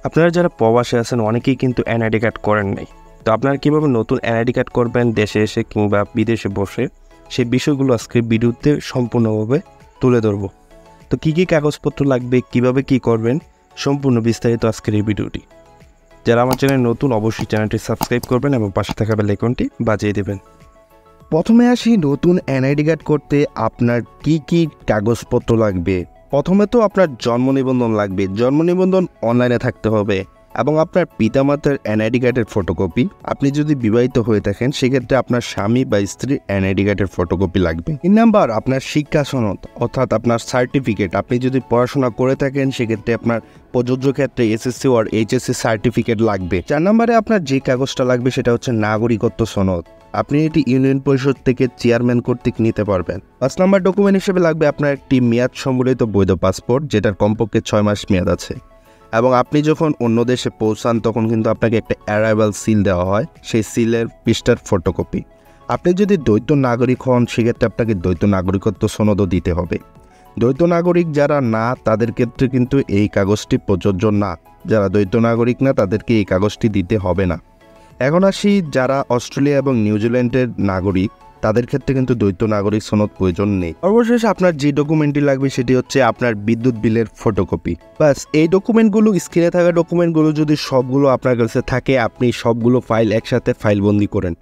আপনারা যারা প্রবাসে আছেন অনেকেই কিন্তু এনআইডি কার্ড করেন নাই। তো আপনারা কীভাবে নতুন এনআইডি কার্ড করবেন দেশে এসে কিংবা বিদেশে বসে, সেই বিষয়গুলো আজকে ভিডিওতে সম্পূর্ণভাবে তুলে ধরব। তো কী কী কাগজপত্র লাগবে, কিভাবে কি করবেন, সম্পূর্ণ বিস্তারিত আজকের এই ভিডিওটি। যারা আমার চ্যানেল নতুন অবশ্যই চ্যানেলটি সাবস্ক্রাইব করবেন এবং পাশে থাকা বেল আইকনটি বাজিয়ে দেবেন। প্রথমে আসি নতুন এনআইডি কার্ড করতে আপনার কি কি কাগজপত্র লাগবে। প্রথমে তো আপনার জন্ম নিবন্ধন লাগবে। জন্ম নিবন্ধন অনলাইনে থাকতে হবে এবং আপনার পিতামাতার এনআইডি কার্ডের ফটোকপি। আপনি যদি বিবাহিত হয়ে থাকেন সেক্ষেত্রে আপনার স্বামী বা স্ত্রীর এনআইডি কার্ডের ফটোকপি লাগবে। 3 নাম্বার আপনার শিক্ষা সনদ অর্থাৎ আপনার সার্টিফিকেট। আপনি যদি পড়াশোনা করে থাকেন সেক্ষেত্রে আপনার প্রযোজ্য ক্ষেত্রে এসএসসি আর এইচএসসি সার্টিফিকেট লাগবে। 4 নম্বরে আপনার যে কাগজটা লাগবে সেটা হচ্ছে নাগরিকত্ব সনদ। আপনি এটি ইউনিয়ন পরিষদ থেকে চেয়ারম্যান কর্তৃক নিতে পারবেন। 5 নম্বর ডকুমেন্ট হিসেবে লাগবে আপনার একটি মেয়াদ সম্বলিত বৈধ পাসপোর্ট, যেটার কমপক্ষে 6 মাস মেয়াদ আছে। এবং আপনি যখন অন্য দেশে পৌঁছান তখন কিন্তু আপনাকে একটা অ্যারাইভাল সিল দেওয়া হয়, সেই সিলের পৃষ্ঠার ফটোকপি। আপনি যদি দ্বৈত নাগরিক হন সেক্ষেত্রে আপনাকে দ্বৈত নাগরিকত্ব সনদও দিতে হবে। দ্বৈত নাগরিক যারা না তাদের ক্ষেত্রে কিন্তু এই কাগজটি প্রযোজ্য না। যারা দ্বৈত নাগরিক না তাদেরকে এই কাগজটি দিতে হবে না। এখন আসি যারা অস্ট্রেলিয়া এবং নিউজিল্যান্ডের নাগরিক, তাদের ক্ষেত্রে কিন্তু দ্বৈত নাগরিক সনদ প্রয়োজন নেই। সর্বশেষ আপনার যে ডকুমেন্টটি লাগবে সেটি হচ্ছে আপনার বিদ্যুৎ বিলের ফটোকপি। বাস এই ডকুমেন্টগুলো, স্ক্রিনে থাকা ডকুমেন্টগুলো যদি সবগুলো আপনার কাছে থাকে, আপনি সবগুলো ফাইল একসাথে ফাইলবন্দি করেন।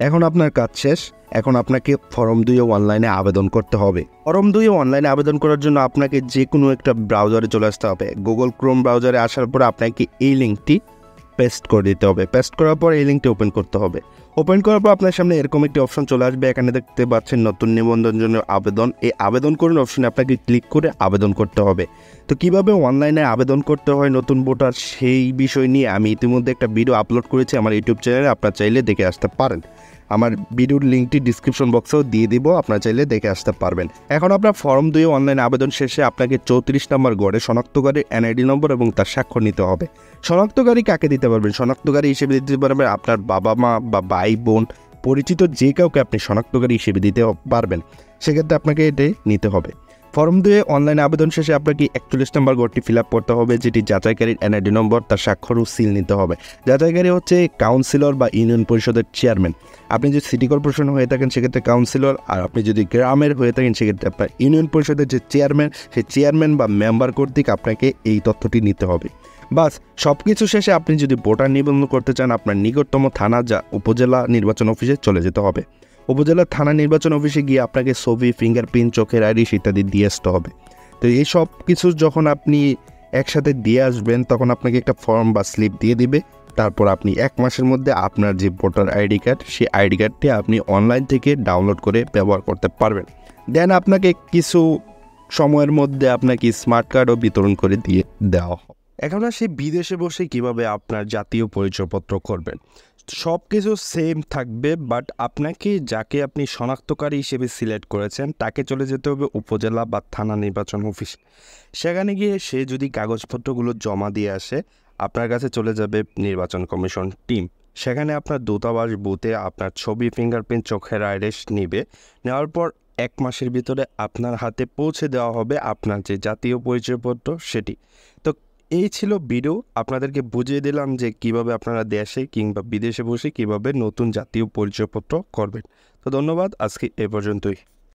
এখন আপনার কাজ শেষ। এখন আপনাকে ফর্ম 2 অনলাইনে আবেদন করতে হবে। ফর্ম 2 অনলাইনে আবেদন করার জন্য আপনাকে যে কোনো একটা ব্রাউজারে চলে আসতে হবে। গুগল ক্রোম ব্রাউজারে আসার পর আপনাকে এই লিঙ্কটি পেস্ট করে দিতে হবে। পেস্ট করার পর এই লিঙ্কটি ওপেন করতে হবে। ওপেন করার পর আপনার সামনে এরকম একটি অপশন চলে আসবে। এখানে দেখতে পাচ্ছেন নতুন নিবন্ধন জন্য আবেদন। এই আবেদন করুন অপশনে আপনাকে ক্লিক করে আবেদন করতে হবে। তো কিভাবে অনলাইনে আবেদন করতে হয় নতুন ভোটার, সেই বিষয় নিয়ে আমি ইতিমধ্যে একটা ভিডিও আপলোড করেছি আমার ইউটিউব চ্যানেলে, আপনারা চাইলে দেখে আসতে পারেন। আমার ভিডিওর লিঙ্কটি ডিসক্রিপশন বক্সেও দিয়ে দিব, আপনারা চাইলে দেখে আসতে পারবেন। এখন আপনার ফর্ম 2 অনলাইন আবেদন শেষে আপনাকে 34 নম্বর গড়ে শনাক্তকারী এনআইডি নম্বর এবং তার স্বাক্ষর নিতে হবে। শনাক্তকারী কাকে দিতে পারবেন? শনাক্তকারী হিসেবে দিতে পারবেন আপনার বাবা মা বা ভাই বোন, পরিচিত যে কাউকে আপনি শনাক্তকারী হিসেবে দিতে পারবেন। সেক্ষেত্রে আপনাকে এটাই নিতে হবে। ফর্ম 2 অনলাইন আবেদন শেষে আপনাকে 41 নম্বর গড়টি ফিল আপ করতে হবে, যেটি যাচাইকারীর এনআইডি নম্বর, তার স্বাক্ষর ও সিল নিতে হবে। যাচাইকারী হচ্ছে কাউন্সিলর বা ইউনিয়ন পরিষদের চেয়ারম্যান। আপনি যদি সিটি কর্পোরেশন হয়ে থাকেন সেক্ষেত্রে কাউন্সিলর, আর আপনি যদি গ্রামের হয়ে থাকেন সেক্ষেত্রে আপনার ইউনিয়ন পরিষদের যে চেয়ারম্যান, সেই চেয়ারম্যান বা মেম্বার কর্তৃক আপনাকে এই তথ্যটি নিতে হবে। বাস সব কিছু শেষে আপনি যদি ভোটার নিবন্ধন করতে চান আপনার নিকটতম থানা যা উপজেলা নির্বাচন অফিসে চলে যেতে হবে। উপজেলা থানা নির্বাচন অফিসে গিয়ে আপনাকে ছবি, ফিঙ্গারপ্রিন্ট, চোখের আইরিশ ইত্যাদি দিয়ে আসতে হবে। তো এই সব কিছু যখন আপনি একসাথে দিয়ে আসবেন তখন আপনাকে একটা ফর্ম বা স্লিপ দিয়ে দিবে। তারপর আপনি 1 মাসের মধ্যে আপনার যে ভোটার আইডি কার্ড, সেই আইডি কার্ডটি আপনি অনলাইন থেকে ডাউনলোড করে ব্যবহার করতে পারবেন। দেন আপনাকে কিছু সময়ের মধ্যে আপনাকে স্মার্ট কার্ডও বিতরণ করে দিয়ে দেওয়া হবে। এখন আসি বিদেশে বসে কিভাবে আপনার জাতীয় পরিচয়পত্র করবেন। সব কিছু সেম থাকবে, বাট আপনাকে যাকে আপনি শনাক্তকারী হিসেবে সিলেক্ট করেছেন তাকে চলে যেতে হবে উপজেলা বা থানা নির্বাচন অফিস। সেখানে গিয়ে সে যদি কাগজপত্রগুলো জমা দিয়ে আসে, আপনার কাছে চলে যাবে নির্বাচন কমিশন টিম। সেখানে আপনার দূতাবাস বুথে আপনার ছবি, ফিঙ্গারপ্রিন্ট, চোখের আইরিশ নেবে। নেওয়ার পর 1 মাসের ভিতরে আপনার হাতে পৌঁছে দেওয়া হবে আপনার যে জাতীয় পরিচয়পত্র সেটি। তো এই ছিল ভিডিও, আপনাদেরকে বুঝিয়ে দিলাম যে কিভাবে আপনারা দেশে কিংবা বিদেশে বসে কিভাবে নতুন জাতীয় পরিচয়পত্র করবেন। তো ধন্যবাদ, আজকে এ পর্যন্তই।